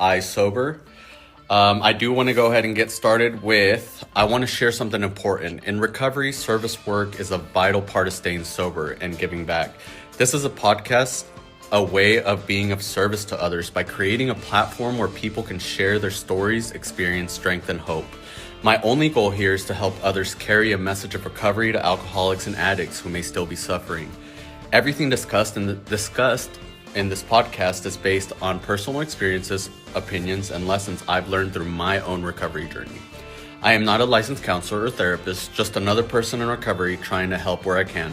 iSober. I do want to go ahead and get started with, I want to share something important. In recovery, service work is a vital part of staying sober and giving back. This is a podcast, a way of being of service to others by creating a platform where people can share their stories, experience, strength, and hope. My only goal here is to help others carry a message of recovery to alcoholics and addicts who may still be suffering. Everything discussed in this podcast is based on personal experiences, opinions, and lessons I've learned through my own recovery journey. I am not a licensed counselor or therapist, just another person in recovery trying to help where I can.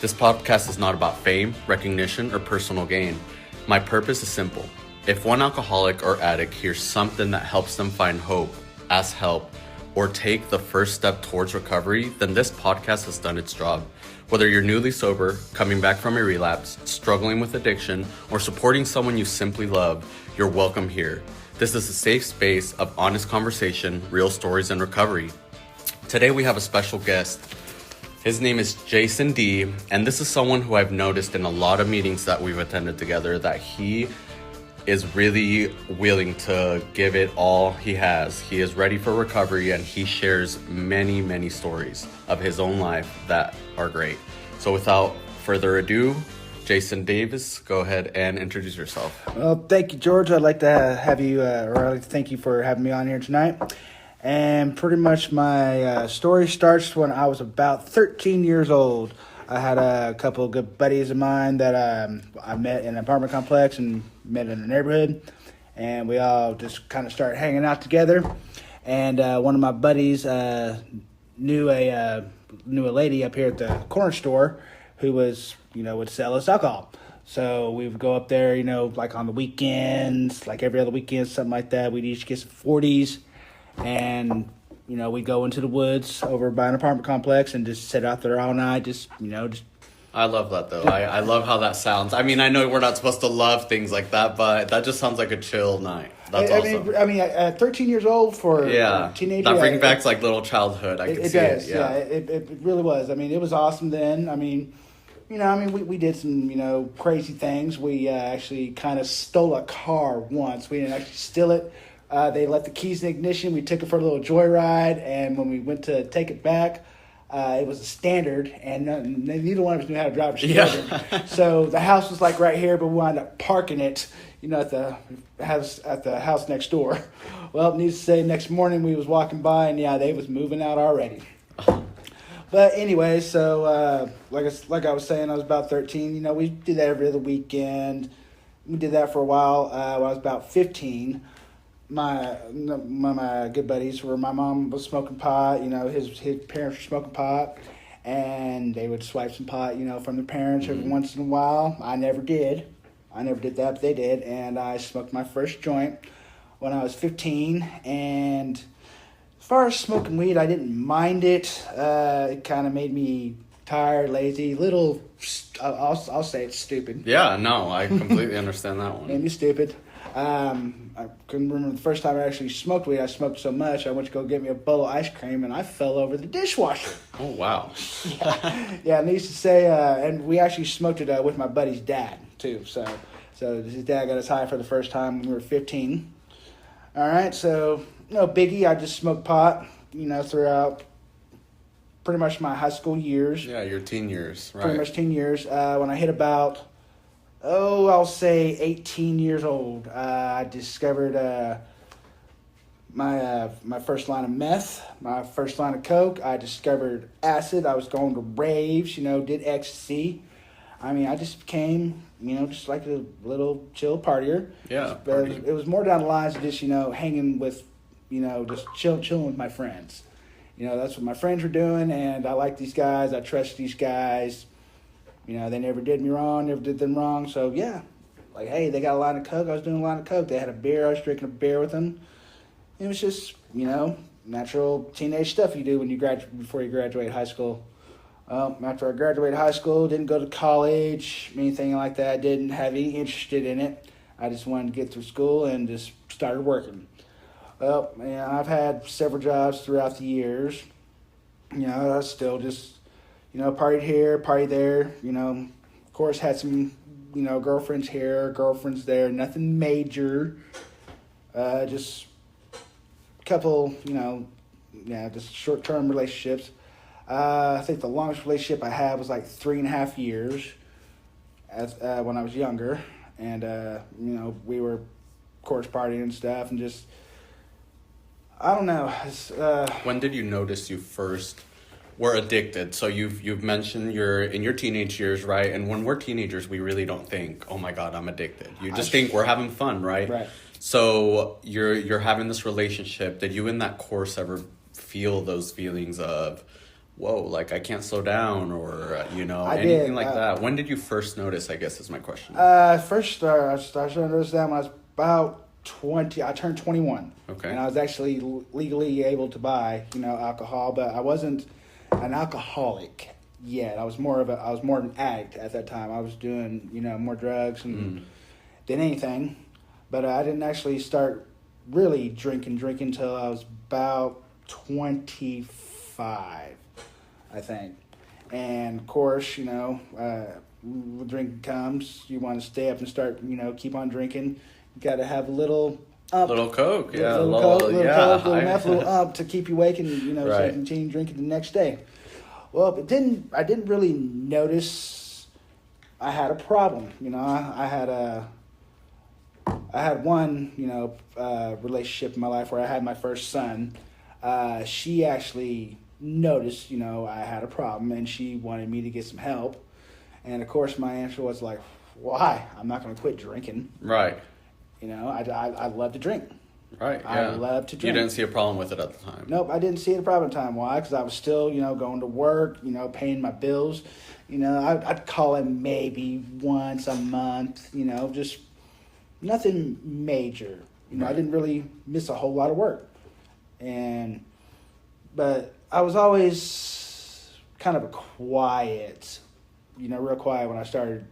This podcast is not about fame, recognition, or personal gain. My purpose is simple. If one alcoholic or addict hears something that helps them find hope, ask help, or take the first step towards recovery, then this podcast has done its job. Whether you're newly sober, coming back from a relapse, struggling with addiction, or supporting someone you simply love, you're welcome here. This is a safe space of honest conversation, real stories, and recovery. Today we have a special guest. His name is Jason D, and this is someone who I've noticed in a lot of meetings that we've attended together that he is really willing to give it all he has. He is ready for recovery, and he shares many, many stories of his own life that are great. So without further ado, Jason Davis, go ahead and introduce yourself. Well, thank you, George. I'd like to have you, or I'd like to thank you for having me on here tonight. And pretty much my story starts when I was about 13 years old. I had a couple of good buddies of mine that I met in an apartment complex and met in the neighborhood. And we all just kind of started hanging out together. And one of my buddies knew a lady up here at the corner store who was, would sell us alcohol. So we would go up there, like on the weekends, like every other weekend, something like that. We'd each get some 40s and we'd go into the woods over by an apartment complex and just sit out there all night, just. I love that, though. I love how that sounds. I mean, I know we're not supposed to love things like that, but that just sounds like a chill night. That's awesome. I mean, at 13 years old for a teenager. That brings back like little childhood. I can see does, it. Yeah, it really was. I mean, it was awesome then. I mean, we did some, crazy things. We actually kind of stole a car once. We didn't actually steal it. They left the keys in the ignition. We took it for a little joyride, and when we went to take it back, it was a Standard, and neither one of us knew how to drive a Standard. Yeah. So the house was like right here, but we wound up parking it, at the house next door. Well, needless to say, next morning we was walking by, and they was moving out already. But anyway, so like I was saying, I was about 13. We did that every other weekend. We did that for a while. When I was about 15. My good buddies were, my mom was smoking pot, his parents were smoking pot, and they would swipe some pot, from their parents every once in a while. I never did that, but they did, and I smoked my first joint when I was 15, and as far as smoking weed, I didn't mind it. It kind of made me tired, lazy, little, I'll say it's stupid. Yeah, no, I completely understand that one. Made me stupid. I couldn't remember the first time I actually smoked weed. I smoked so much, I went to go get me a bowl of ice cream, and I fell over the dishwasher. Oh, wow. Yeah, needless to say, and we actually smoked it with my buddy's dad, too. So his dad got us high for the first time when we were 15. All right, so, no biggie. I just smoked pot, throughout pretty much my high school years. Yeah, your teen years, right. Pretty much teen years. When I hit about... I'll say 18 years old. I discovered my first line of meth, my first line of coke. I discovered acid. I was going to raves, did ecstasy. I mean, I just became, just like a little chill partier. Yeah. It was more down the lines of just, hanging with, just chilling with my friends. That's what my friends were doing, and I like these guys. I trust these guys. They never did me wrong, never did them wrong. So, yeah, like, hey, they got a line of coke. I was doing a line of coke. They had a beer. I was drinking a beer with them. It was just, natural teenage stuff you do when before you graduate high school. After I graduated high school, didn't go to college, anything like that. Didn't have any interest in it. I just wanted to get through school and just started working. Well, I've had several jobs throughout the years. I still just... partied here, partied there, of course had some, girlfriends here, girlfriends there, nothing major, Just a couple, just short-term relationships. I think the longest relationship I had was like 3.5 years when I was younger. And, we were, of course, partying and stuff and just, I don't know. When did you notice you first were addicted? So you've mentioned you're in your teenage years, right? And when we're teenagers, we really don't think, oh my God, I'm addicted. You just think we're having fun, right? Right. So you're having this relationship. Did you in that course ever feel those feelings of, whoa, like I can't slow down or, anything like that? When did you first notice, I guess is my question. I started to notice that when I was about 20. I turned 21. Okay. And I was actually legally able to buy, alcohol, but I wasn't an alcoholic yet. I was more of an addict at that time. I was doing, more drugs than anything. But I didn't actually start really drinking until I was about 25, I think. And of course, when drinking comes, you want to stay up and start, keep on drinking. You got to have a little up. Little Coke, yeah. Little Coke, little yeah. enough, little up to keep you awake and, so Right. you continue drinking the next day. Well, I didn't really notice I had a problem. I had one, relationship in my life where I had my first son. She actually noticed, I had a problem and she wanted me to get some help. And of course my answer was like, why? I'm not going to quit drinking. Right. I love to drink. Right, yeah. I love to drink. You didn't see a problem with it at the time. Nope, I didn't see it a problem at the time. Why? Because I was still, going to work, paying my bills. I'd call him maybe once a month, just nothing major. Right. I didn't really miss a whole lot of work. But I was always kind of a quiet, real quiet when I started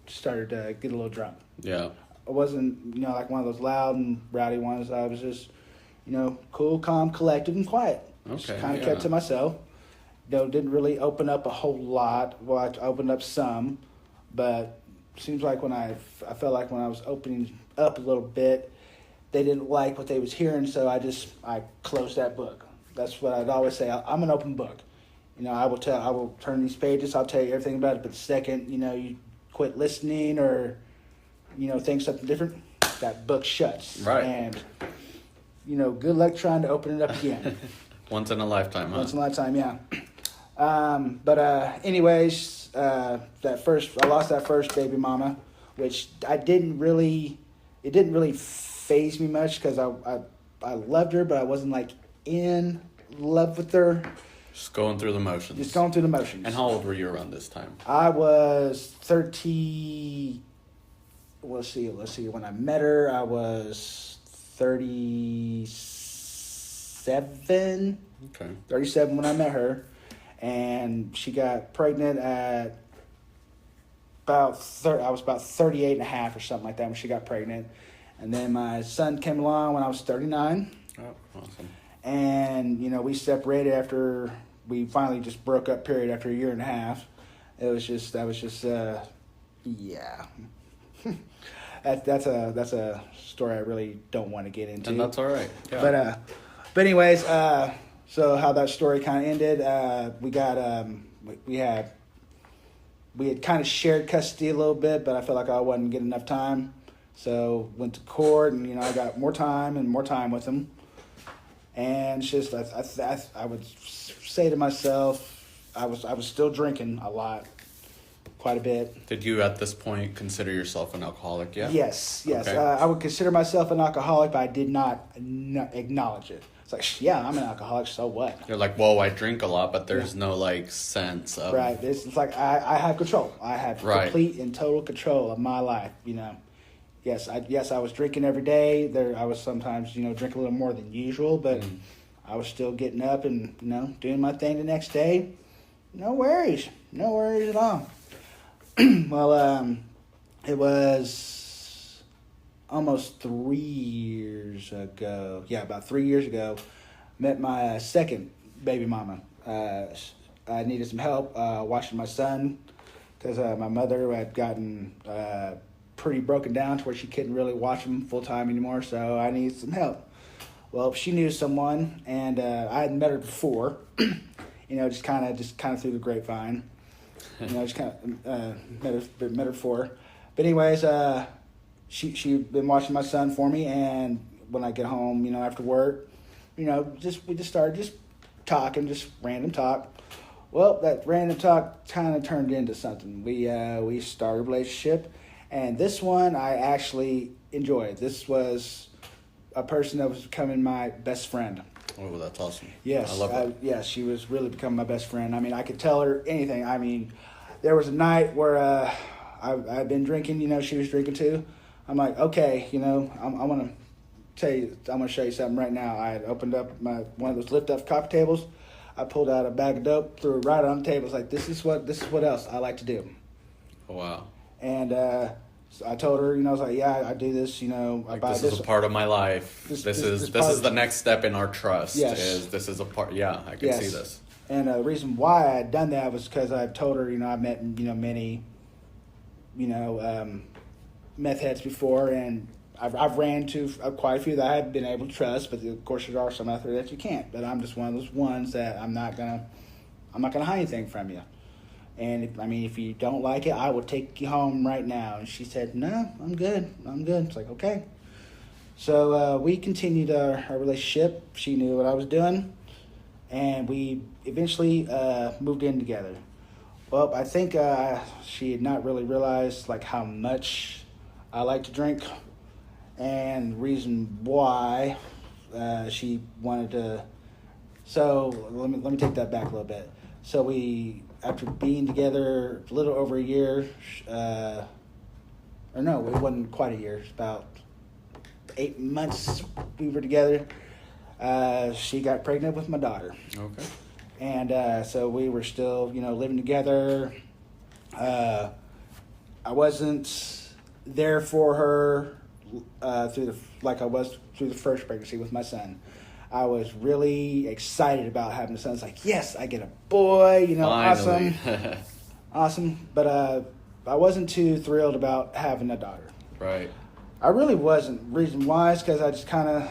to get a little drunk. Yeah. I wasn't, like one of those loud and rowdy ones. I was just, cool, calm, collected, and quiet. Okay, Just kind of kept to myself. Didn't really open up a whole lot. Well, I opened up some, but seems like I felt like when I was opening up a little bit, they didn't like what they was hearing, so I closed that book. That's what I'd always say. I'm an open book. I will turn these pages. I'll tell you everything about it. But the second, you quit listening or, think something different, that book shuts. Right. And, good luck trying to open it up again. Once in a lifetime, huh? Once in a lifetime, yeah. Anyways, I lost that first baby mama, which it didn't really faze me much because I loved her, but I wasn't like in love with her. Just going through the motions. Just going through the motions. And how old were you around this time? I was 30. Let's see. When I met her, I was 37. Okay. 37 when I met her. And she got pregnant at I was about 38 and a half or something like that when she got pregnant. And then my son came along when I was 39. Oh, awesome. And, we separated after we finally just broke up, period, after a year and a half. That was just, yeah. That's a story I really don't want to get into. And that's all right. Yeah. But anyways, so how that story kind of ended, we had kind of shared custody a little bit, but I felt like I wasn't getting enough time. So went to court, and I got more time with him. And it's just I would say to myself, I was still drinking a lot, quite a bit. Did you at this point consider yourself an alcoholic? Yeah. Yes. Okay. I would consider myself an alcoholic, but I did not acknowledge it. It's like, yeah, I'm an alcoholic, so what? You're like, whoa, I drink a lot, but there's no sense of Right. It's like I have control. I have complete and total control of my life. Yes, I was drinking every day. I was sometimes drink a little more than usual, but I was still getting up and doing my thing the next day. No worries at all. Well, it was almost 3 years ago. Yeah, about 3 years ago. Met my second baby mama. I needed some help washing my son because my mother had gotten pretty broken down to where she couldn't really watch them full time anymore. So I needed some help. Well, she knew someone, and I had met her before. Just kind of through the grapevine. Just kind of met her before. But anyways, she'd been watching my son for me, and when I get home, after work, we just started talking, just random talk. Well, that random talk kind of turned into something. We started a relationship, and this one I actually enjoyed. This was a person that was becoming my best friend. Oh, that's awesome. Yes, I love that. yes, she was really becoming my best friend. I mean, I could tell her anything. I mean, there was a night where I'd been drinking. She was drinking too. I'm like, okay, I'm gonna show you something right now. I had opened up one of those lift up coffee tables. I pulled out a bag of dope, threw it right on the table. It's like, this is what else I like to do. Oh, wow. And so I told her, I was like, yeah, I do this. I buy this this is a part of my life. This is the next step in our trust. Yes. This is a part. Yeah, I can see this. And the reason why I had done that was because I told her, I met many, meth heads before, and I've ran to quite a few that I have been able to trust, but of course there are some out there that you can't. But I'm just one of those ones that I'm not gonna hide anything from you. And if you don't like it, I will take you home right now. And she said, no, I'm good. It's like, okay. So we continued our relationship. She knew what I was doing, and we eventually moved in together. Well, I think she had not really realized like how much I like to drink, and the reason why she wanted to. So let me take that back a little bit. So we, after being together a little over a year, or no, it wasn't quite a year. It's about 8 months we were together. She got pregnant with my daughter. Okay. And so we were still, living together. I wasn't there for her like I was through the first pregnancy with my son. I was really excited about having a son. It's like, yes, I get a boy, Finally. awesome. Awesome. But I wasn't too thrilled about having a daughter. Right. I really wasn't. Reason why is because I just kind of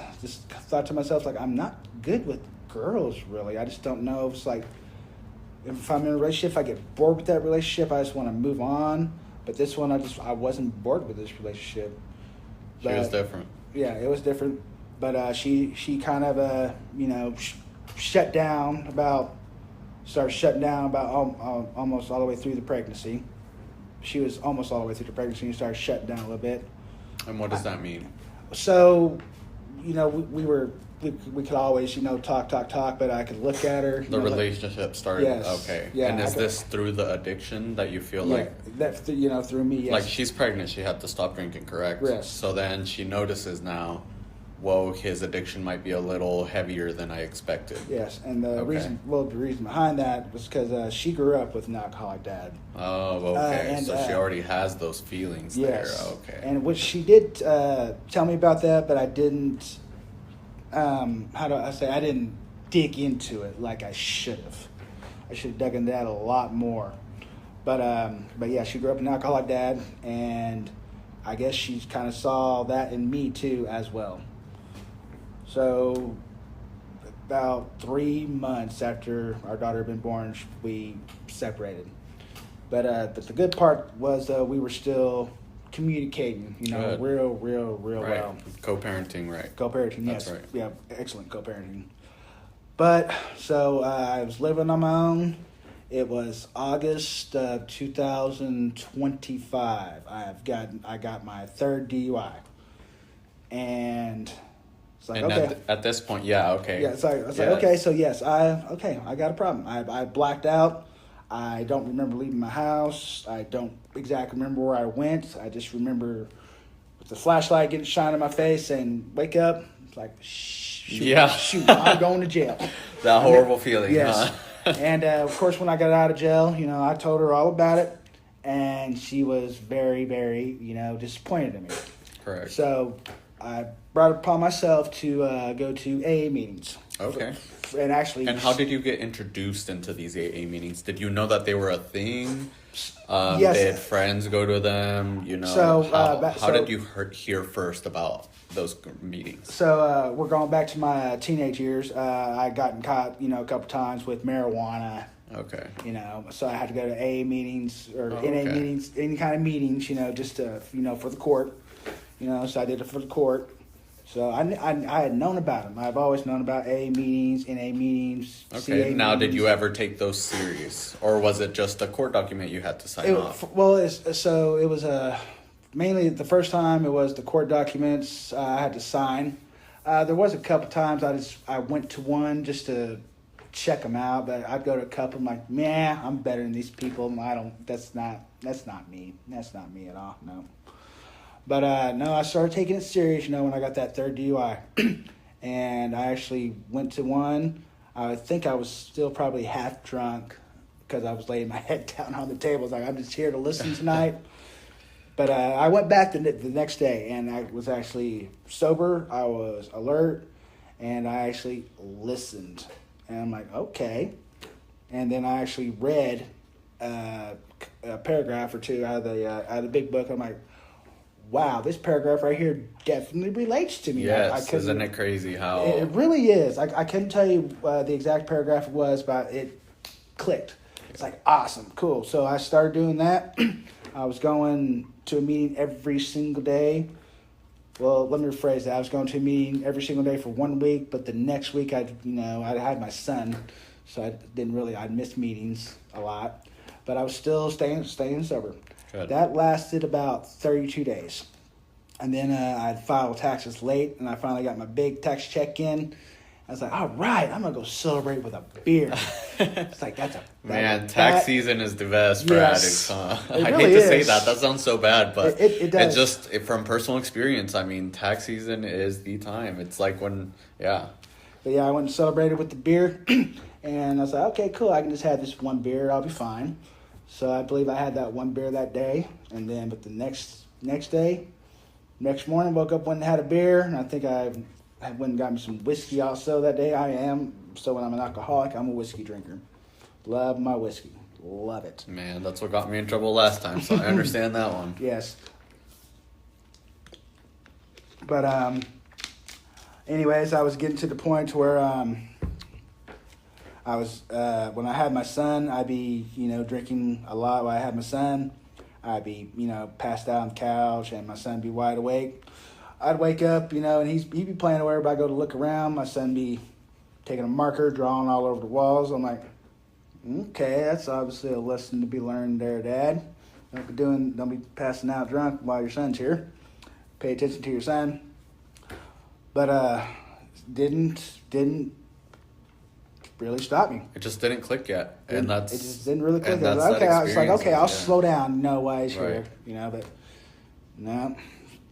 thought to myself, like, I'm not good with girls, really. I just don't know. It's like, if I'm in a relationship, if I get bored with that relationship, I just want to move on. But this one, I wasn't bored with this relationship. She was different. Yeah, it was different. But she kind of, started shutting down about almost all the way through the pregnancy. She was almost all the way through the pregnancy and started shutting down a little bit. And what does that mean? So, we could always, talk, but I could look at her. The relationship started. Yes. Okay. Yeah, and is this through the addiction that you feel like? That's through me. Yes. Like she's pregnant, she had to stop drinking, correct? Yes. So then she notices now, whoa, his addiction might be a little heavier than I expected. Yes, and the reason behind that was because she grew up with an alcoholic dad. Oh, okay. And, so she already has those feelings there. Okay. And what she did tell me about that, but I didn't. I didn't dig into it like I should have. I should have dug into that a lot more. But yeah, she grew up with an alcoholic dad, and I guess she kind of saw that in me too as well. So about 3 months after our daughter had been born, we separated. But the good part was we were still communicating, Good. real Right. well. Co-parenting, right. Co-parenting, That's yes. right. Yeah, excellent co-parenting. But, so I was living on my own. It was August of 2025. I got my third DUI. And it's like, And okay. at this point, yeah, okay. Yeah, so I was like, okay, so yes, I got a problem. I blacked out. I don't remember leaving my house. I don't exactly remember where I went. I just remember with the flashlight getting shined in my face and wake up. It's like, shoot, I'm going to jail. That horrible feeling, yes. huh? And of course, when I got out of jail, I told her all about it, and she was very, very, disappointed in me. Correct. So I brought it upon myself to go to AA meetings. Okay. And actually, And how did you get introduced into these AA meetings? Did you know that they were a thing? Yes. Did friends go to them? You know, So, how did you hear first about those meetings? So we're going back to my teenage years. I gotten caught, a couple times with marijuana. Okay. So I had to go to AA meetings or NA okay. meetings, any kind of meetings, just to, for the court. So I did it for the court. So I had known about them. I've always known about AA meetings, NA meetings, Okay. CA Now, meetings. did you ever take those serious, or was it just a court document you had to sign off? Well, it was mainly the first time it was the court documents I had to sign. There was a couple times I went to one just to check them out, but I'd go to a couple. I'm like, man, I'm better than these people. That's not me. That's not me at all. No. But no, I started taking it serious, when I got that third DUI. And I actually went to one. I think I was still probably half drunk because I was laying my head down on the table. I was like, I'm just here to listen tonight. But I went back the next day, and I was actually sober. I was alert, and I actually listened. And I'm like, okay. And then I actually read a paragraph or two out of the big book. I'm like, wow, this paragraph right here definitely relates to me. Yes, isn't it crazy how... It really is. I couldn't tell you the exact paragraph it was, but it clicked. It's like, awesome, cool. So I started doing that. I was going to a meeting every single day. Well, let me rephrase that. I was going to a meeting every single day for 1 week, but the next week I had my son, so I'd miss meetings a lot. But I was still staying sober. Good. That lasted about 32 days. And then I'd filed taxes late, and I finally got my big tax check in. I was like, all right, I'm going to go celebrate with a beer. It's like, tax season is the best for addicts, huh? I really hate to is. say that. That sounds so bad, but it does. It's just from personal experience. I mean, tax season is the time. It's like when, But yeah, I went and celebrated with the beer, and I was like, okay, cool. I can just have this one beer. I'll be fine. So I believe I had that one beer that day, and then but the next morning, woke up, went and had a beer, and I think I went and got me some whiskey also that day. So when I'm an alcoholic, I'm a whiskey drinker. Love my whiskey. Love it. Man, that's what got me in trouble last time, so I understand that one. Yes. But anyways, I was getting to the point where I was when I had my son, I'd be drinking a lot. When I had my son, I'd be passed out on the couch, and my son be wide awake. I'd wake up, and he'd be playing away. But I go to look around, my son be taking a marker, drawing all over the walls. I'm like, okay, that's obviously a lesson to be learned there, Dad. Don't be passing out drunk while your son's here. Pay attention to your son. But didn't really stop me. It just didn't click yet, and it just didn't really click. I was like, okay, I'll slow down. No ways here, but no,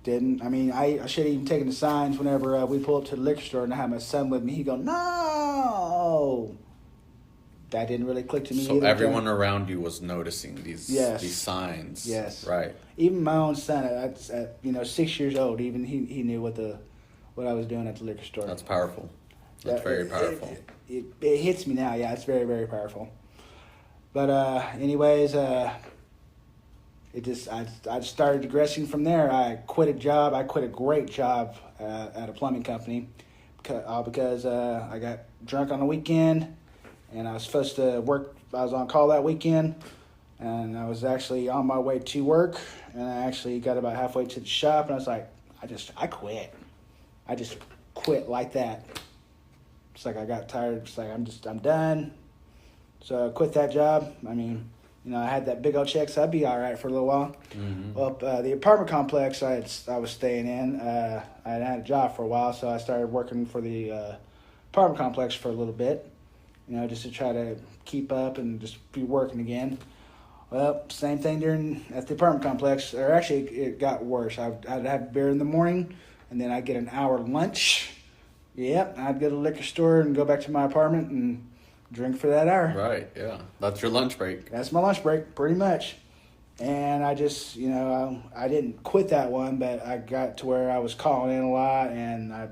didn't. I mean, I should have even taken the signs whenever we pull up to the liquor store and I had my son with me. He go, no. That didn't really click to me. So everyone around you was noticing these signs. Yes. Right. Even my own son, at 6 years old, even he knew what I was doing at the liquor store. That's powerful. That's very powerful. It hits me now. Yeah, it's very, very powerful. But anyways, I just started digressing from there. I quit a job. I quit a great job at a plumbing company because I got drunk on the weekend, and I was supposed to work. I was on call that weekend, and I was actually on my way to work, and I actually got about halfway to the shop, and I was like, I quit. I just quit like that. It's like I got tired. It's like I'm done. So I quit that job. I mean, I had that big old check, so I'd be all right for a little while. Mm-hmm. Well, the apartment complex I was staying in, I had a job for a while, so I started working for the apartment complex for a little bit, just to try to keep up and just be working again. Well, same thing at the apartment complex, or actually it got worse. I'd have beer in the morning, and then I'd get an hour lunch. Yep, I'd go to the liquor store and go back to my apartment and drink for that hour. Right, yeah. That's your lunch break. That's my lunch break, pretty much. And I just, I didn't quit that one, but I got to where I was calling in a lot, and I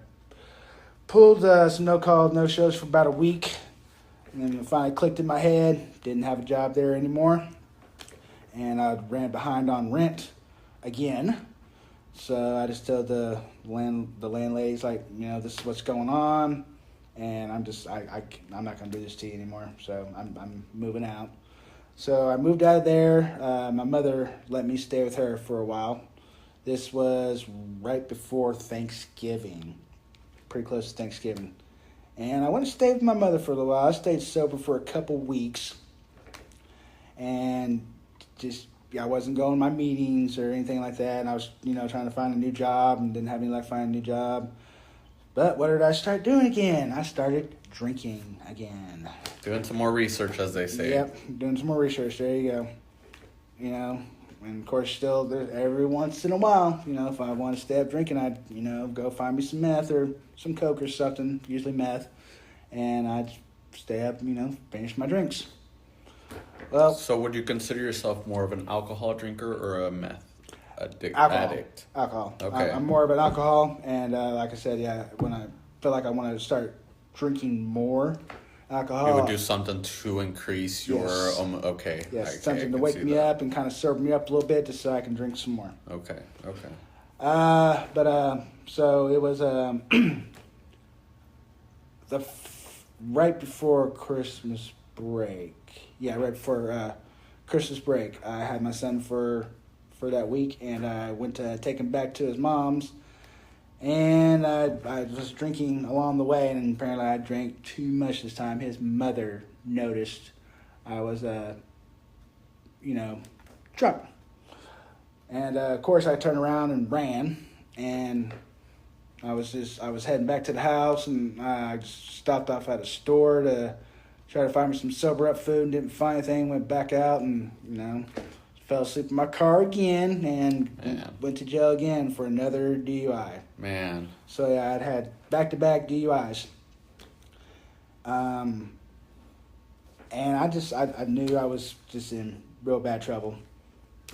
pulled some no shows for about a week, and then it finally clicked in my head. Didn't have a job there anymore, and I ran behind on rent again. So I just told the landladies, like, this is what's going on, and I'm not gonna do this to you anymore. So I'm moving out. So I moved out of there. My mother let me stay with her for a while. This was right before Thanksgiving, pretty close to Thanksgiving. And I went to stay with my mother for a little while. I stayed sober for a couple weeks. And just, I wasn't going to my meetings or anything like that. And I was, trying to find a new job and didn't have any luck finding a new job. But what did I start doing again? I started drinking again. Doing some more research, as they say. Yep, doing some more research. There you go. And of course, still, every once in a while, if I want to stay up drinking, I'd, go find me some meth or some Coke or something, usually meth, and I'd stay up, finish my drinks. Well, so would you consider yourself more of an alcohol drinker or a meth alcohol. addict? Alcohol. Okay. I'm more of an alcohol, and like I said, when I feel like I want to start drinking more alcohol, You would do something to increase your Yes. okay. yes, Okay, something I to can wake see me that. up and kind of sober me up a little bit just so I can drink some more. Okay. So it was right before Christmas break. Yeah, right before Christmas break. I had my son for that week, and I went to take him back to his mom's. And I was drinking along the way, and apparently I drank too much this time. His mother noticed I was, drunk. And of course, I turned around and ran, and I was heading back to the house, and I just stopped off at a store to try to find me some sober up food, and didn't find anything. Went back out, and fell asleep in my car again, and went to jail again for another DUI. Man. So yeah, I'd had back-to-back DUIs. And I knew I was just in real bad trouble.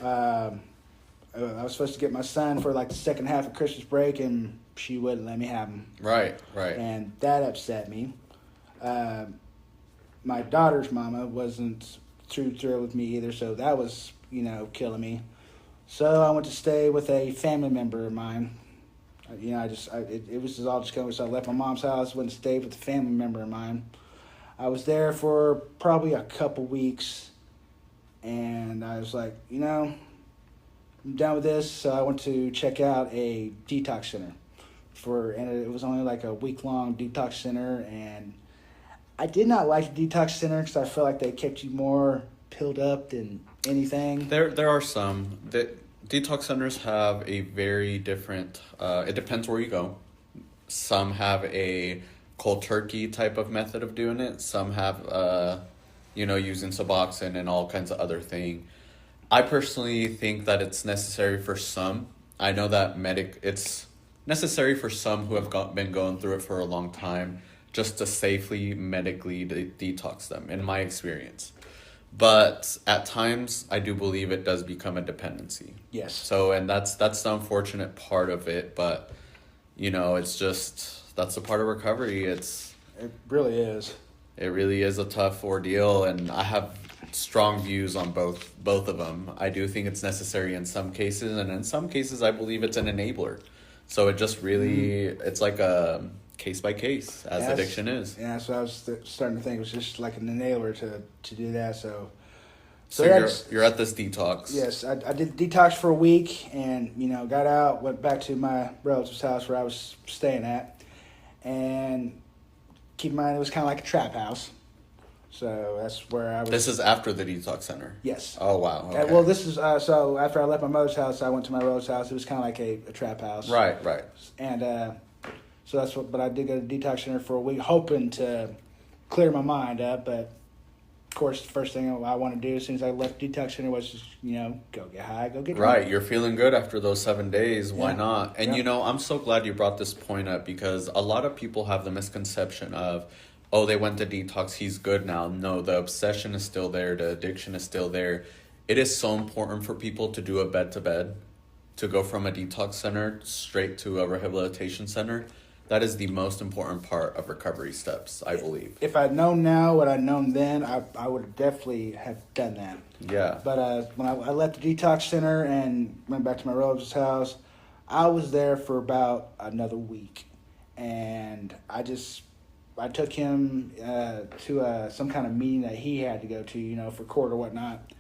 I was supposed to get my son for like the second half of Christmas break, and she wouldn't let me have him. Right. And that upset me. My daughter's mama wasn't too thrilled with me either, so that was, killing me. So I went to stay with a family member of mine. It was just all just going. So I left my mom's house, went to stay with a family member of mine. I was there for probably a couple weeks, and I was like, I'm done with this. So I went to check out a detox center and it was only like a week-long detox center, and I did not like the detox center because I felt like they kept you more pilled up than anything. There are some detox centers have a very different. It depends where you go. Some have a cold turkey type of method of doing it. Some have, using Suboxone and all kinds of other things. I personally think that it's necessary for some. I know that it's necessary for some who have been going through it for a long time, just to safely medically detox them, in my experience. But at times, I do believe it does become a dependency. Yes. So, and that's the unfortunate part of it. But, it's just, that's a part of recovery. It really is. It really is a tough ordeal, and I have strong views on both of them. I do think it's necessary in some cases, and in some cases, I believe it's an enabler. So it just really, it's like a case by case, as addiction is. Yeah, so I was starting to think it was just like an enabler to do that. So you're at this detox. Yes, I did detox for a week, and got out, went back to my relative's house where I was staying at, and keep in mind it was kind of like a trap house. So that's where I was. This is after the detox center. Yes. Oh wow. Okay. Well, this is so after I left my mother's house, I went to my relative's house. It was kind of like a trap house. Right. And so that's what. But I did go to the detox center for a week, hoping to clear my mind up. But of course, the first thing I want to do as soon as I left the detox center was just go get high, go get drunk. Right. You're feeling good after those 7 days. Why not? And Yeah. I'm so glad you brought this point up, because a lot of people have the misconception of, oh, they went to detox, he's good now. No, the obsession is still there. The addiction is still there. It is so important for people to do a bed to bed, to go from a detox center straight to a rehabilitation center, That is the most important part of recovery steps, I believe. If I'd known now what I'd known then, I would definitely have done that. Yeah. But when I left the detox center and went back to my relative's house, I was there for about another week. And I took him to some kind of meeting that he had to go to, for court or whatnot.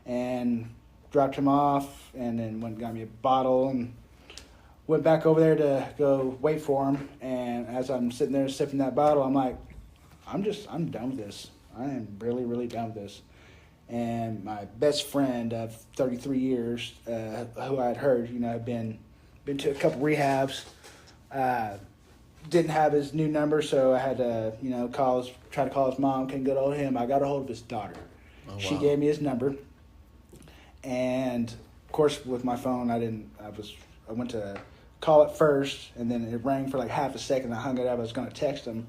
And dropped him off and then went and got me a bottle and went back over there to go wait for him. And as I'm sitting there sipping that bottle, I'm like, I'm done with this. I am really, really done with this. And my best friend of 33 years, who I had heard, had been to a couple rehabs, didn't have his new number, so I had to, try to call his mom, couldn't get a hold of him. I got a hold of his daughter. Oh, wow. She gave me his number. And of course, with my phone, I went to call it first, and then it rang for like half a second. I hung it up. I was going to text him,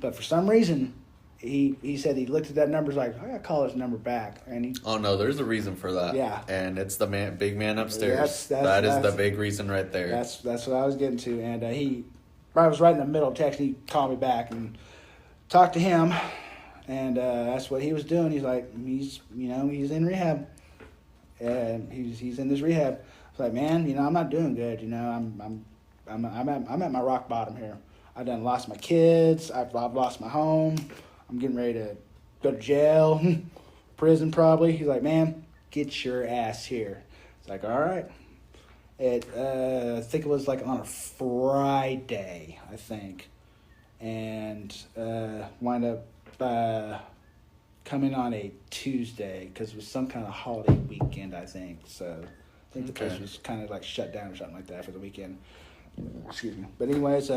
but for some reason, he said he looked at that number. He's like, I got to call his number back, and he. Oh no, there's a reason for that. Yeah, and it's the big man upstairs. That is the big reason right there. That's what I was getting to, and I was right in the middle of text. He called me back and talked to him, and that's what he was doing. He's like, he's in rehab. And he's in this rehab. It's like, man, I'm not doing good. I'm at my rock bottom here. I done lost my kids. I've lost my home. I'm getting ready to go to jail, prison probably. He's like, man, get your ass here. It's like, all right. I think it was like on a Friday, and wind up coming on a Tuesday because it was some kind of holiday weekend, I think. So I think the place was kind of like shut down or something like that for the weekend. Excuse me. But anyways,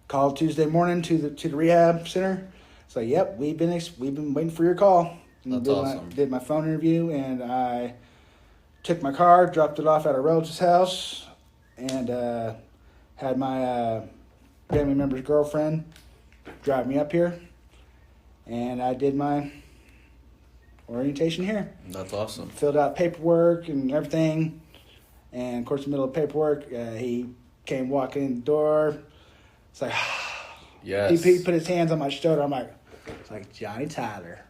called Tuesday morning to the rehab center. So yep, we've been waiting for your call. That's awesome. Did my phone interview, and I took my car, dropped it off at a relative's house, and had my family member's girlfriend drive me up here. And I did my orientation here. That's awesome. Filled out paperwork and everything. And, of course, in the middle of paperwork, he came walking in the door. It's like, yes. He put his hands on my shoulder. I'm like, it's like Johnny Tyler.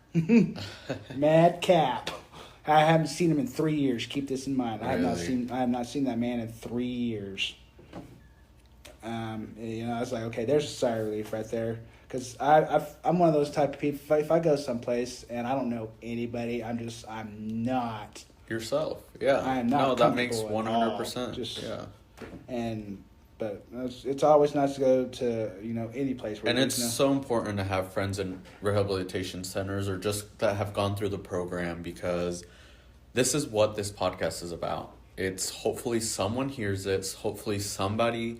Mad Cap. I haven't seen him in 3 years. Keep this in mind. Really? I have not seen that man in 3 years. I was like, okay, there's a sigh of relief right there. Because I'm one of those type of people. If I go someplace and I don't know anybody, I'm not yourself. Yeah. I am not. No, that makes 100%. Yeah. But it's always nice to go to any place. And it's so important to have friends in rehabilitation centers or just that have gone through the program, because this is what this podcast is about. It's hopefully someone hears it. Hopefully somebody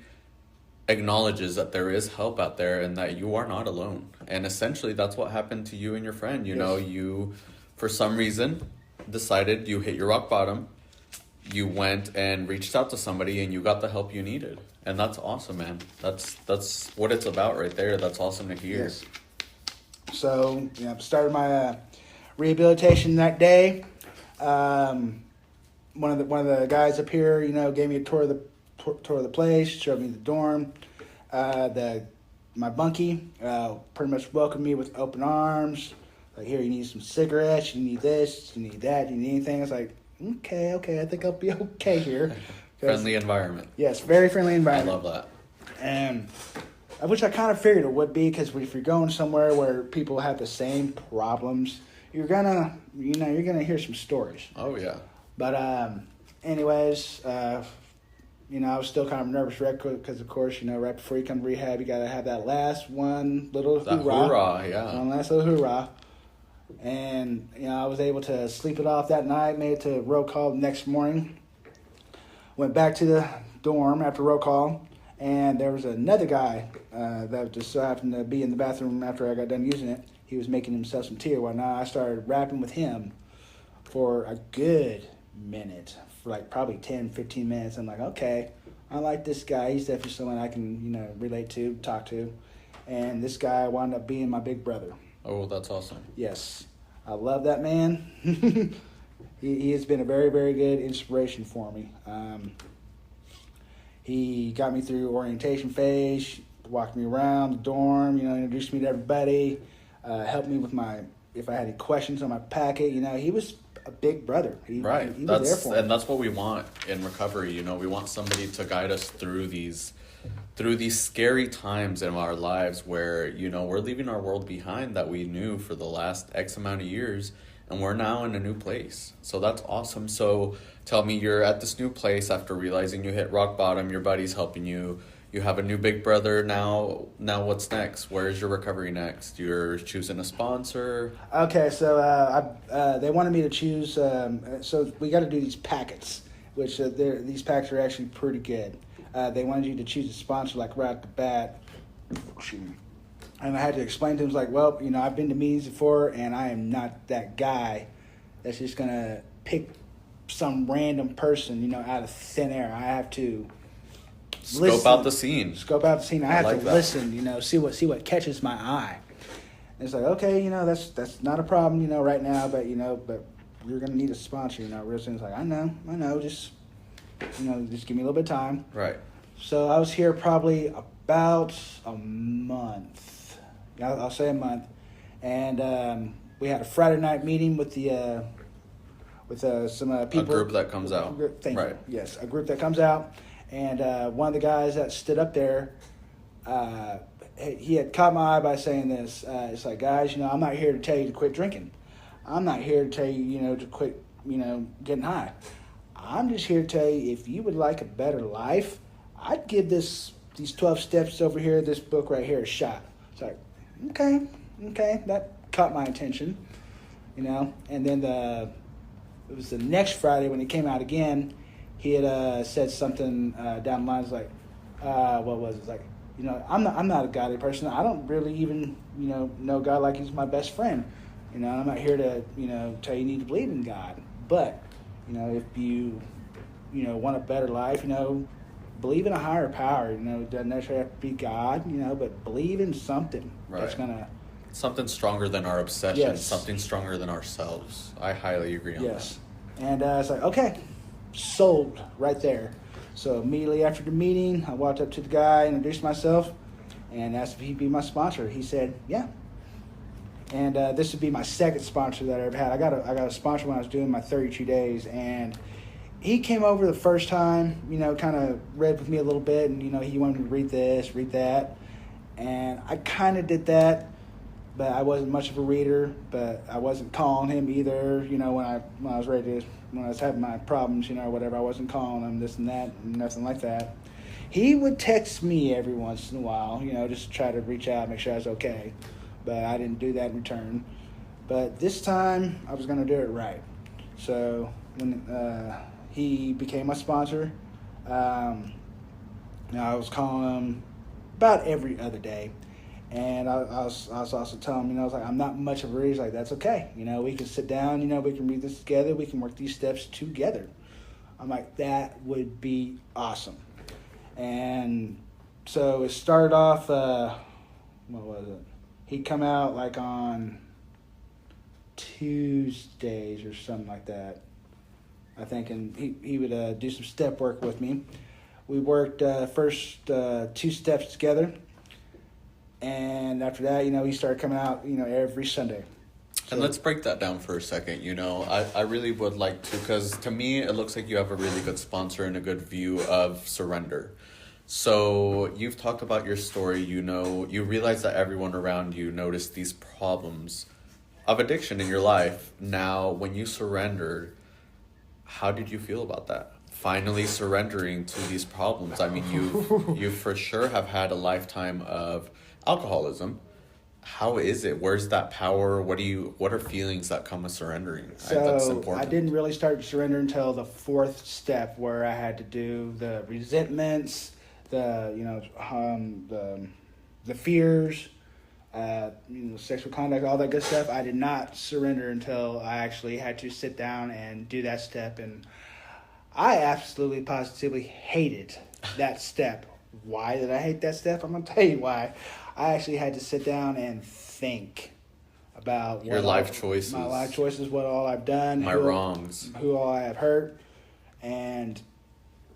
acknowledges that there is help out there and that you are not alone. And essentially that's what happened to you and your friend. You for some reason decided you hit your rock bottom. You went and reached out to somebody and you got the help you needed. And that's awesome, man. That's what it's about right there. That's awesome to hear. Yes. So, started my rehabilitation that day. One of the guys up here, gave me a tour of the place, showed me the dorm. My bunkie pretty much welcomed me with open arms. Like, here, you need some cigarettes, you need this, you need that, you need anything. I was like, okay, I think I'll be okay here. Friendly environment. Yes, very friendly environment. I love that. And which I kind of figured it would be, because if you're going somewhere where people have the same problems, you're gonna hear some stories. Oh yeah. But anyways, I was still kind of nervous because, of course, right before you come to rehab, you gotta have that last one little hoorah. Yeah. One last little hoorah. And I was able to sleep it off that night. Made it to roll call the next morning. Went back to the dorm after roll call, and there was another guy that just so happened to be in the bathroom after I got done using it. He was making himself some tea or whatnot. I started rapping with him for a good minute, for like probably 10, 15 minutes. I'm like, okay, I like this guy. He's definitely someone I can, relate to, talk to. And this guy wound up being my big brother. Oh, that's awesome. Yes. I love that man. He has been a very, very good inspiration for me. He got me through orientation phase, walked me around the dorm, introduced me to everybody, helped me with if I had any questions on my packet. He was a big brother. He was there for me. And that's what we want in recovery. We want somebody to guide us through these scary times in our lives where, we're leaving our world behind that we knew for the last X amount of years, and we're now in a new place. So that's awesome. So tell me, you're at this new place after realizing you hit rock bottom, your buddy's helping you. You have a new big brother now. Now what's next? Where's your recovery next? You're choosing a sponsor? Okay, so they wanted me to choose, so we got to do these packets, which these packs are actually pretty good. They wanted you to choose a sponsor like right at the bat. And I had to explain to them, like, well, I've been to meetings before, and I am not that guy that's just going to pick some random person, out of thin air. I have to Scope out the scene. I have to listen, see what catches my eye. And it's like, okay, that's not a problem, right now, but we're going to need a sponsor, real soon. It's like, I know, just give me a little bit of time. Right. So I was here probably about a month. I'll say a month. And we had a Friday night meeting with some people. A group that comes out. Thank you. Yes, a group that comes out. And one of the guys that stood up there, he had caught my eye by saying this. It's like, guys, I'm not here to tell you to quit drinking. I'm not here to tell you, to quit, getting high. I'm just here to tell you, if you would like a better life, I'd give these 12 steps over here, this book right here, a shot. It's like, okay, that caught my attention, And then it was the next Friday when he came out again. He had said something down the lines like, what was it? It's like, I'm not a godly person. I don't really even, know God like he's my best friend. I'm not here to, tell you need to believe in God. But, if you, want a better life, believe in a higher power. It doesn't necessarily have to be God, but believe in something that's going to... Something stronger than our obsession, yes. Something stronger than ourselves. I highly agree on that. Yes. And it's like, okay, sold right there. So immediately after the meeting, I walked up to the guy, introduced myself, and asked if he'd be my sponsor. He said, yeah. And this would be my second sponsor that I ever had. I got a sponsor when I was doing my 32 days, and he came over the first time, kind of read with me a little bit, and, he wanted me to read this, read that. And I kind of did that, but I wasn't much of a reader, but I wasn't calling him either, when I was ready to, when I was having my problems, or whatever, I wasn't calling him this and that, and nothing like that. He would text me every once in a while, just to try to reach out, make sure I was okay. But I didn't do that in return. But this time, I was going to do it right. So when he became my sponsor, I was calling him about every other day. And I was also telling him, I was like, I'm not much of a reader. He's like, that's okay. We can sit down, we can read this together. We can work these steps together. I'm like, that would be awesome. And so it started off, what was it? He'd come out like on Tuesdays or something like that, I think. And he would do some step work with me. We worked first 2 steps together. And after that, he started coming out, every Sunday. So, and let's break that down for a second. I really would like to, because to me, it looks like you have a really good sponsor and a good view of surrender. So you've talked about your story, you realize that everyone around you noticed these problems of addiction in your life. Now, when you surrendered, how did you feel about that? Finally surrendering to these problems. I mean, you for sure have had a lifetime of alcoholism. How is it? Where's that power? What are feelings that come with surrendering? That's important. I didn't really start to surrender until the 4th step, where I had to do the resentments, the fears, sexual conduct, all that good stuff. I did not surrender until I actually had to sit down and do that step, and I absolutely positively hated that step. Why did I hate that step? I'm going to tell you why. I actually had to sit down and think about your life choices. My life choices, what all I've done. My wrongs. Who all I have hurt. And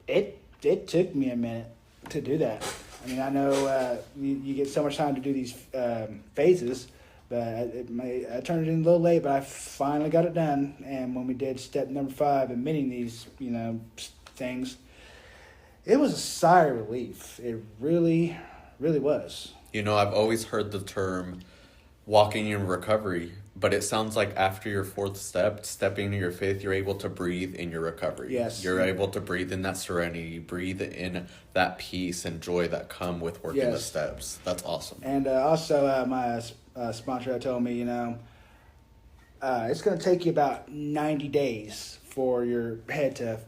it it took me a minute to do that. I mean, I know you get so much time to do these phases, but I turned it in a little late, but I finally got it done. And when we did step number 5, admitting these, things, it was a sigh of relief. It really, really was. I've always heard the term walking in recovery, but it sounds like after your 4th step, stepping into your 5th, you're able to breathe in your recovery. Yes. You're able to breathe in that serenity, breathe in that peace and joy that come with working the steps. That's awesome. And also, my sponsor told me, it's going to take you about 90 days for your head to,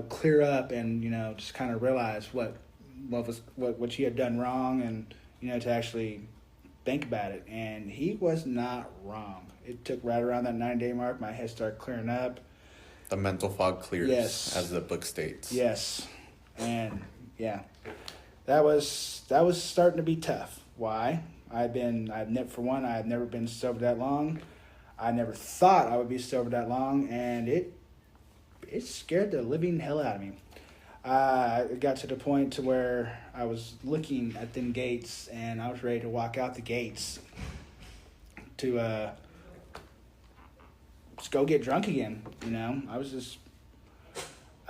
clear up and, just kind of realize what you had done wrong and, to actually think about it. And he was not wrong. It took right around that 9-day mark. My head started clearing up. The mental fog clears, yes, as the book states. Yes, and yeah, that was starting to be tough. Why? I had never been sober that long. I never thought I would be sober that long, and it scared the living hell out of me. It got to the point to where I was looking at them gates, and I was ready to walk out the gates to just go get drunk again. I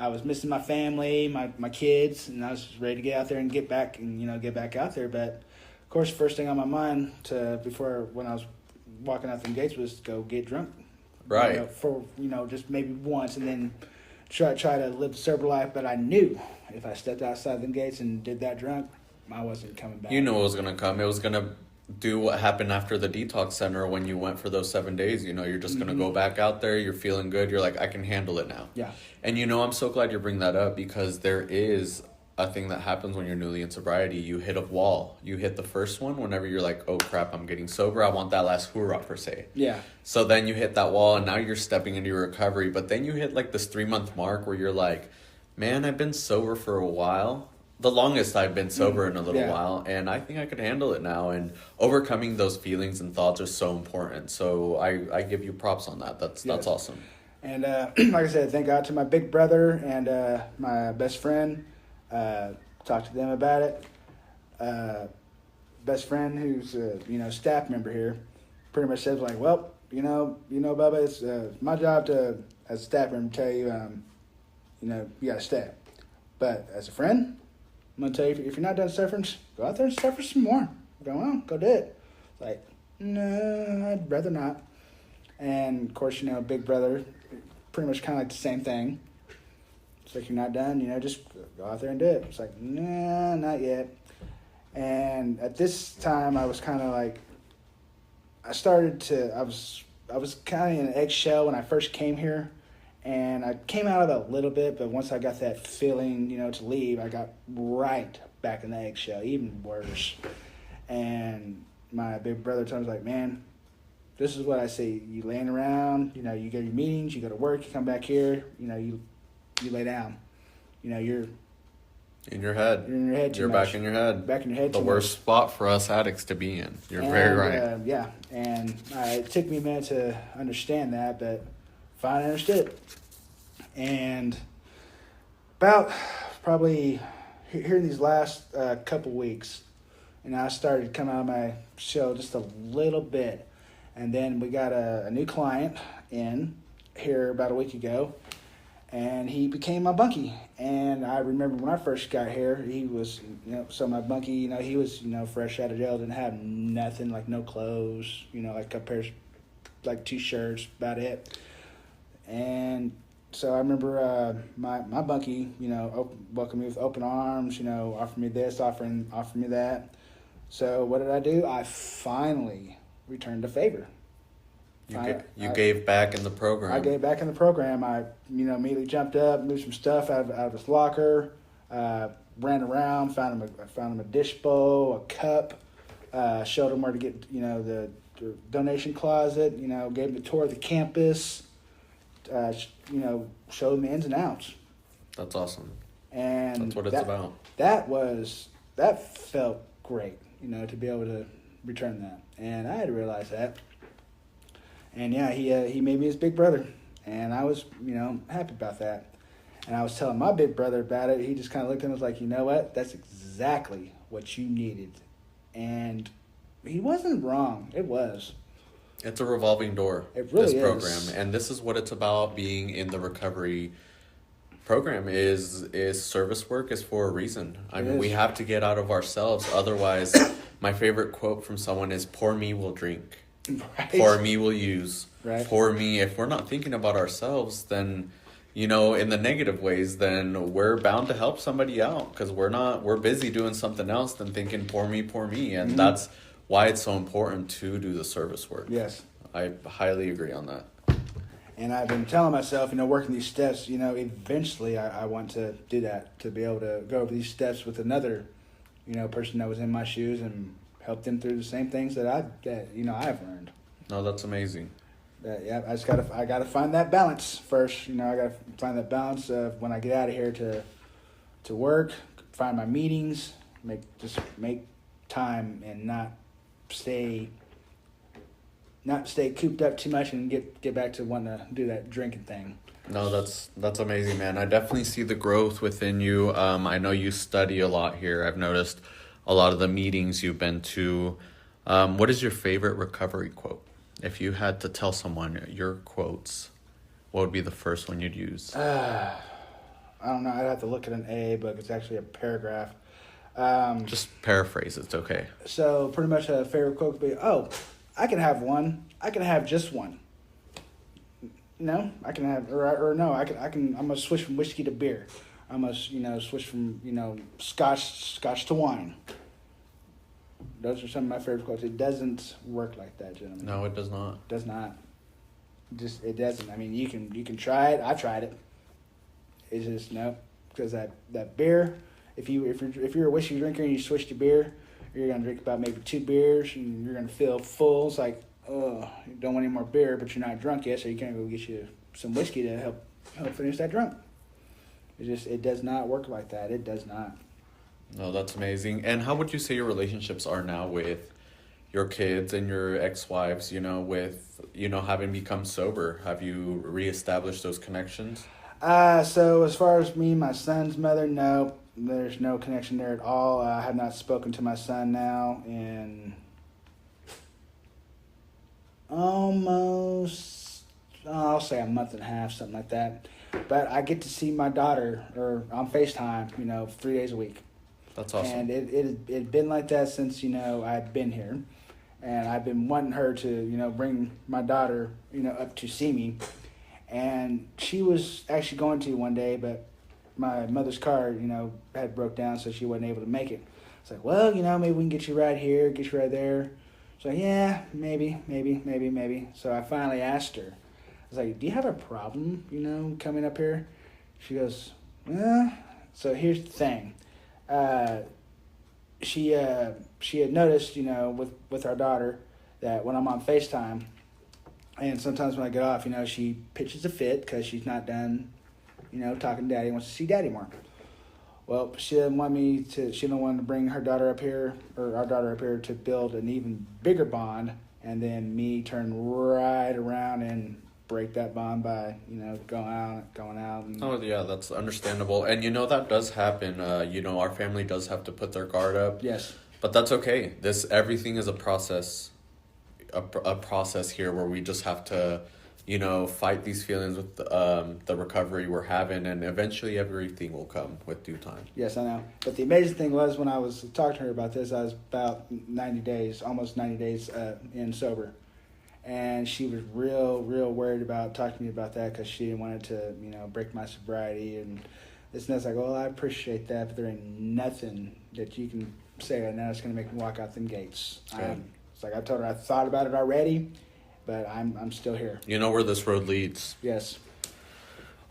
was missing my family, my kids, and I was just ready to get out there and get back out there. But of course, first thing on my mind when I was walking out them gates was to go get drunk. Right. Just maybe once, and then try to live the sober life. But I knew if I stepped outside them gates and did that drunk, I wasn't coming back. It was going to come. It was going to do what happened after the detox center when you went for those 7 days. You're just going to go back out there. You're feeling good. You're like, I can handle it now. Yeah. And I'm so glad you bring that up, because there is a thing that happens when you're newly in sobriety. You hit a wall. You hit the first one whenever you're like, oh crap, I'm getting sober. I want that last hoorah per se. Yeah. So then you hit that wall, and now you're stepping into your recovery. But then you hit like this 3-month mark where you're like, man, I've been sober for a while. The longest I've been sober in a little while, and I think I could handle it now. And overcoming those feelings and thoughts are so important. So I give you props on that. That's awesome. And like I said, thank God to my big brother and my best friend. Talked to them about it. Best friend, who's staff member here, pretty much says like, well, Bubba, it's my job to, as a staff member, tell you, you got to step. But as a friend, I'm gonna tell you, if you're not done suffering, go out there and suffer some more. Go do it. It's like, no, I'd rather not. And of course, big brother, pretty much kind of like the same thing. It's like, you're not done, just go out there and do it. It's like, nah, not yet. And at this time, I was kind of like, I was kind of in an eggshell when I first came here. And I came out of it a little bit, but once I got that feeling, to leave, I got right back in the eggshell, even worse. And my big brother told me, like, man, this is what I see. You laying around, you go to your meetings, you go to work, you come back here, you lay down. You're in your head. You're in your head too You're much. back in your head. Back in your head the too worst much. spot for us addicts to be in. You're very right. Yeah, and it took me a minute to understand that, but finally understood. And about probably here in these last couple weeks, I started coming out of my shell just a little bit. And then we got a new client in here about a week ago, and he became my bunkie. And I remember when I first got here, he was, so my bunkie, he was, fresh out of jail, didn't have nothing, like no clothes, like a pair, like 2 shirts, about it. And so I remember my bunkie, welcomed me with open arms, offered me this, offered me that. So what did I do? I finally returned the favor. You gave back in the program. I gave back in the program. I, immediately jumped up, moved some stuff out of his locker, ran around, found him a dish bowl, a cup, showed him where to get, the donation closet, gave him a tour of the campus, showed him the ins and outs. That's awesome. And that's what it's about. That felt great, to be able to return that. And I had to realize that. And yeah, he made me his big brother, and I was, happy about that. And I was telling my big brother about it. He just kind of looked at me and was like, you know what? That's exactly what you needed. And he wasn't wrong. It was. It's a revolving door, It really this program. is. And this is what it's about being in the recovery program is service work is for a reason. I mean, we have to get out of ourselves. Otherwise, my favorite quote from someone is, poor me will drink. Right. Poor me will use. Right. Poor me. If we're not thinking about ourselves, then, you know, in the negative ways, then we're bound to help somebody out because we're busy doing something else than thinking, poor me, poor me. And that's why it's so important to do the service work. Yes. I highly agree on that. And I've been telling myself, you know, working these steps, you know, eventually I want to do that, to be able to go over these steps with another, you know, person that was in my shoes and help them through the same things that I've learned. No, that's amazing. Yeah, I gotta find that balance first. You know, I gotta find that balance of when I get out of here to work, find my meetings, make time and not stay cooped up too much and get back to wanting to do that drinking thing. No, that's amazing, man. I definitely see the growth within you. I know you study a lot here. I've noticed a lot of the meetings you've been to. What is your favorite recovery quote? If you had to tell someone your quotes, what would be the first one you'd use? I don't know. I'd have to look at an A book. It's actually a paragraph. Just paraphrase. It's okay. So pretty much a favorite quote would be, I can have one. I can have just one. No, I can have, or no, I'm gonna switch from whiskey to beer. I must, switch from, scotch to wine. Those are some of my favorite quotes. It doesn't work like that, gentlemen. No, it does not. It does not. It doesn't. I mean, you can try it. I've tried it. It's just no, because that beer. If you're a whiskey drinker and you switch to beer, you're gonna drink about maybe 2 beers and you're gonna feel full. It's like, oh, you don't want any more beer, but you're not drunk yet, so you can't go get you some whiskey to help finish that drunk. It does not work like that. It does not. No, that's amazing. And how would you say your relationships are now with your kids and your ex-wives, with, having become sober? Have you reestablished those connections? So as far as me and my son's mother, no, there's no connection there at all. I have not spoken to my son now in almost, I'll say a month and a half, something like that. But I get to see my daughter on FaceTime, 3 days a week. That's awesome. And it had been like that since, I've been here. And I've been wanting her to, bring my daughter, up to see me. And she was actually going to one day, but my mother's car, had broke down, so she wasn't able to make it. It's like, well, maybe we can get you right here, get you right there. So yeah, maybe. So I finally asked her. I was like, do you have a problem, coming up here? She goes, so here's the thing. She had noticed, with our daughter, that when I'm on FaceTime, and sometimes when I get off, she pitches a fit because she's not done, talking to Daddy, wants to see Daddy more. Well, she didn't want to bring her daughter up here, or our daughter up here, to build an even bigger bond, and then me turn right around and break that bond by, going out. And, oh, yeah, that's understandable. And, that does happen. Our family does have to put their guard up. Yes. But that's okay. Everything is a process, a process here where we just have to, fight these feelings with the recovery we're having, and eventually everything will come with due time. Yes, I know. But the amazing thing was, when I was talking to her about this, I was about almost 90 days in sober. And she was real worried about talking to me about that because she didn't want it to, break my sobriety. And it's like, well, I appreciate that, but there ain't nothing that you can say right now that's going to make me walk out them gates. It's like I told her I thought about it already, but I'm still here. You know where this road leads. Yes.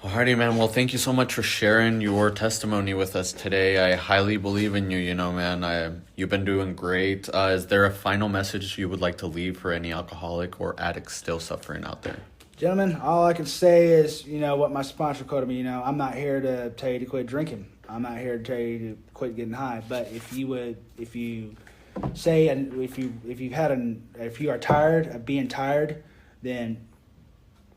Alrighty, man. Well, thank you so much for sharing your testimony with us today. I highly believe in you, man. You've been doing great. Is there a final message you would like to leave for any alcoholic or addict still suffering out there? Gentlemen, all I can say is, what my sponsor quoted me, I'm not here to tell you to quit drinking. I'm not here to tell you to quit getting high. But if you are tired of being tired, then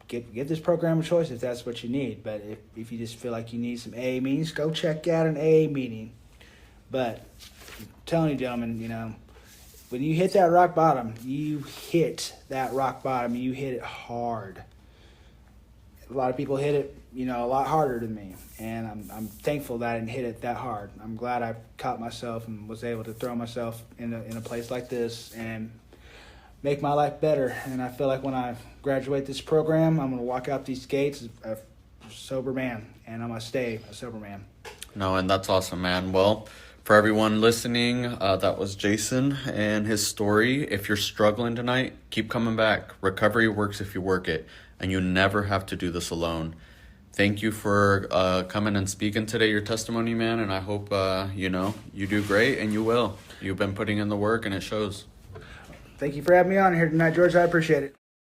give this program a choice if that's what you need. But if you just feel like you need some AA meetings, go check out an AA meeting. But I'm telling you, gentlemen, when you hit that rock bottom, you hit it hard. A lot of people hit it, a lot harder than me, and I'm thankful that I didn't hit it that hard. I'm glad I caught myself and was able to throw myself in a place like this and make my life better. And I feel like when I graduate this program, I'm going to walk out these gates a sober man, and I'm going to stay a sober man. No, and that's awesome, man. Well, for everyone listening, that was Jason and his story. If you're struggling tonight, keep coming back. Recovery works if you work it, and you never have to do this alone. Thank you for coming and speaking today, your testimony, man, and I hope, you do great, and you will. You've been putting in the work, and it shows. Thank you for having me on here tonight, George. I appreciate it.